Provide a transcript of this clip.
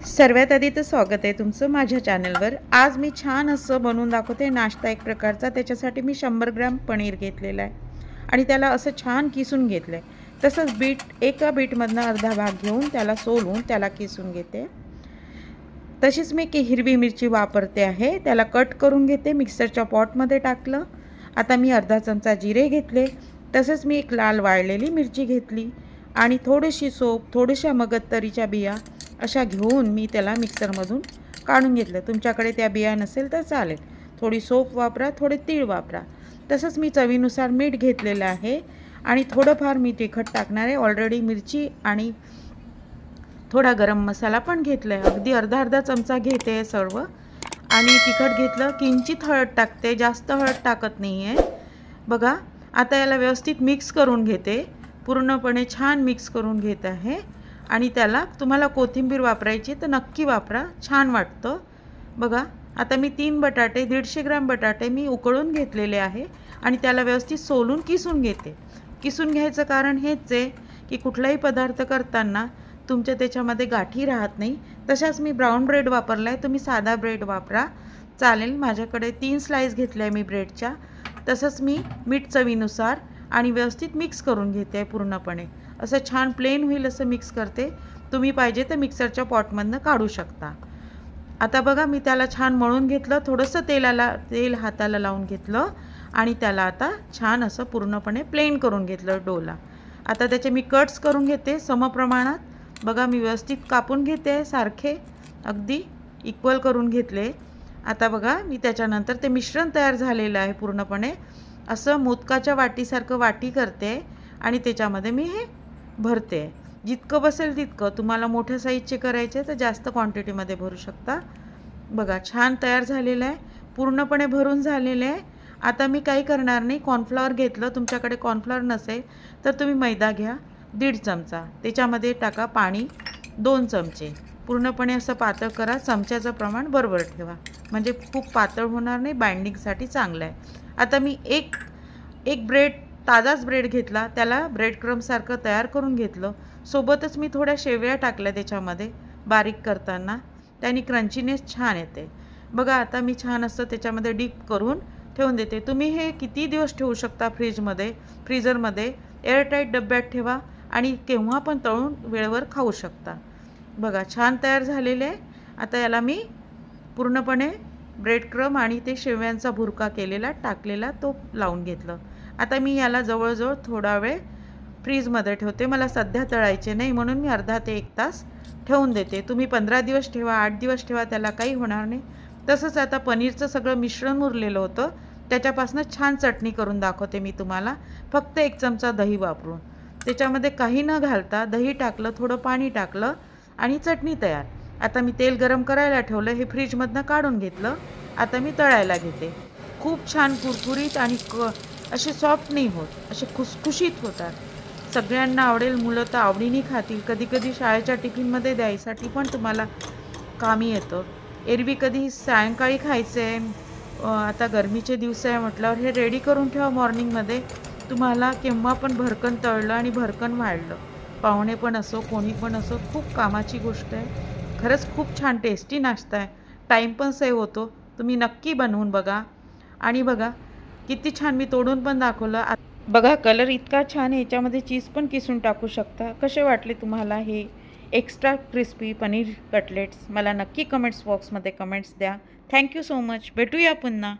सर्वात आधी तर स्वागत आहे तुमचं माझ्या चॅनलवर। आज मी छान असं बनवून दाखवते नाश्ता एक प्रकारचा। त्याच्यासाठी मी 100 ग्रॅम पनीर घेतलेला आहे आणि त्याला असं छान किसून घेतलं आहे। तसंच एका बीटमधनं अर्धा भाग घेऊन त्याला सोलून त्याला किसून घेते। तशीच मी हिरवी मिरची वापरते आहे, त्याला कट करून घेते, मिक्सरच्या पॉटमध्ये टाकलं। आता मी अर्धा चमचा जिरे घेतले, तसंच मी एक लाल वाळलेली मिरची घेतली आणि थोडीशी सोप, थोड्याशा मगजतरीच्या बिया अशा घेऊन मी त्याला मिक्सरमधून काढून घेतलं। तुमच्याकडे त्या बिया नसेल तर चालेल, थोडी सोप वापरा, थोडे तीळ वापरा। तसंच मी चवीनुसार मीठ घेतलेलं आहे आणि थोडंफार मी तिखट टाकणार आहे। ऑलरेडी मिरची आणि थोडा गरम मसाला पण घेतला आहे, अगदी अर्धा चमचा घेते सर्व। आणि तिखट घेतलं, किंचित हळद टाकते, जास्त हळद टाकत नाही आहे बघा। आता याला व्यवस्थित मिक्स करून घेते, पूर्णपणे छान मिक्स करून घेत आहे। आणि त्याला तुम्हाला कोथिंबीर वापरायची तर नक्की वापरा, छान वाटतं बघा। आता मी 3 बटाटे, 150 ग्रॅम बटाटे मी उकळून घेतलेले आहे आणि त्याला व्यवस्थित सोलून किसून घेते। किसून घ्यायचं कारण हेच आहे की कुठलाही पदार्थ करताना तुमच्या त्याच्यामध्ये गाठी राहत नाही। तशाच मी ब्राऊन ब्रेड वापरला आहे, तुम्ही साधा ब्रेड वापरा चालेल। माझ्याकडे 3 स्लाइस घेतले आहे मी ब्रेडच्या। तसंच मी मीठ चवीनुसार आणि व्यवस्थित मिक्स करून घेते पूर्णपणे, असं छान प्लेन होईल असं मिक्स करते। तुम्ही पाहिजे तर मिक्सरच्या पॉटमधनं काढू शकता। आता बघा मी त्याला छान मळून घेतलं, थोडंसं तेल हाताला लावून घेतलं आणि त्याला आता छान असं पूर्णपणे प्लेन करून घेतलं डोला। आता त्याचे मी कट्स करून घेते समप्रमाणात बघा। मी व्यवस्थित कापून घेते, सारखे अगदी इक्वल करून घेतले। आता बघा मी त्याच्यानंतर ते मिश्रण तयार झालेलं आहे पूर्णपणे, असं मोदकाच्या वाटीसारखं वाटी करते आणि त्याच्यामध्ये मी हे भरते। जितकं बसेल तितकं, तुम्हाला मोठ्या साईजचे करायचे तर जास्त क्वांटिटीमध्ये भरू शकता बघा। छान तयार झालेलं आहे, पूर्णपणे भरून झालेले आहे। आता मी काही करणार नाही, कॉर्नफ्लॉवर घेतलं, तुमच्याकडे कॉर्नफ्लॉवर नसेल तर तुम्ही मैदा घ्या 1.5 चमचा, त्याच्यामध्ये टाका पाणी 2 चमचे, पूर्णपणे असं पातळ करा। चमच्याचं प्रमाण बरोबर ठेवा म्हणजे खूप पातळ होणार नाही, बाइंडिंगसाठी चांगलं आहे। आता मी एक ब्रेड, ताजाच ब्रेड घेतला, त्याला ब्रेड क्रम्बसारखं तयार करून घेतलं। सोबतच मी थोड्या शेवया टाकल्या त्याच्यामध्ये बारीक करताना, त्याने क्रंचीनेस छान येते बघा। आता मी छान असं त्याच्यामध्ये डीप करून ठेवून देते। तुम्ही हे किती दिवस ठेवू शकता फ्रीजरमध्ये एअरटाईट डब्यात ठेवा आणि केव्हा पण तळून वेळेवर खाऊ शकता बघा। छान तयार झालेले आहे। आता याला मी पूर्णपणे ब्रेड क्रम्ब आणि ते शेवयांचा भुरका केलेला टाकलेला तो लावून घेतलं। आता मी याला जवळजवळ थोडा वेळ फ्रीजमध्ये ठेवते, मला सध्या तळायचे नाही म्हणून मी अर्धा ते 1 तास ठेवून देते। तुम्ही 15 दिवस ठेवा, 8 दिवस ठेवा, त्याला काही होणार नाही। तसंच आता पनीरचं सगळं मिश्रण उरलेलं होतं, त्याच्यापासून छान चटणी करून दाखवते मी तुम्हाला। फक्त 1 चमचा दही वापरून, त्याच्यामध्ये काही न घालता दही टाकलं, थोडं पाणी टाकलं आणि चटणी तयार। आता मी तेल गरम करायला ठेवलं, हे फ्रीजमधनं काढून घेतलं। आता मी तळायला घेते। खूप छान कुरकुरीत आणि असे सॉफ्ट नाही होत, असे खुसखुशीत होतात। सगळ्यांना आवडेल, मुलं तर आवडीने खातील। कधी कधी शाळेच्या टिफिनमध्ये द्यायसाठी पण तुम्हाला कामी येतं। एरवी कधी सायंकाळी खायचं आहे, आता गरमीचे दिवस आहे म्हटल्यावर हे रेडी करून ठेवा मॉर्निंगमध्ये, तुम्हाला केव्हा पण भरकन तळलं आणि भरकन वाढलं, पाहुणे पण असो कोणी पण असो, खूप कामाची गोष्ट आहे। खरंच खूप छान टेस्टी नाश्ता आहे, टाईम पण सेव्ह होतो। तुम्ही नक्की बनवून बघा। आणि बघा किती छान मी तोडून पण दाखवलं बघा, कलर इतका छान आहे, याच्यामध्ये चीज पण किसून टाकू शकता। कसे वाटले तुम्हाला हे एक्स्ट्रा क्रिस्पी पनीर कटलेट्स? मला नक्की कमेंट्स बॉक्समध्ये कमेंट्स द्या। थँक्यू सो मच, भेटूया पुन्हा।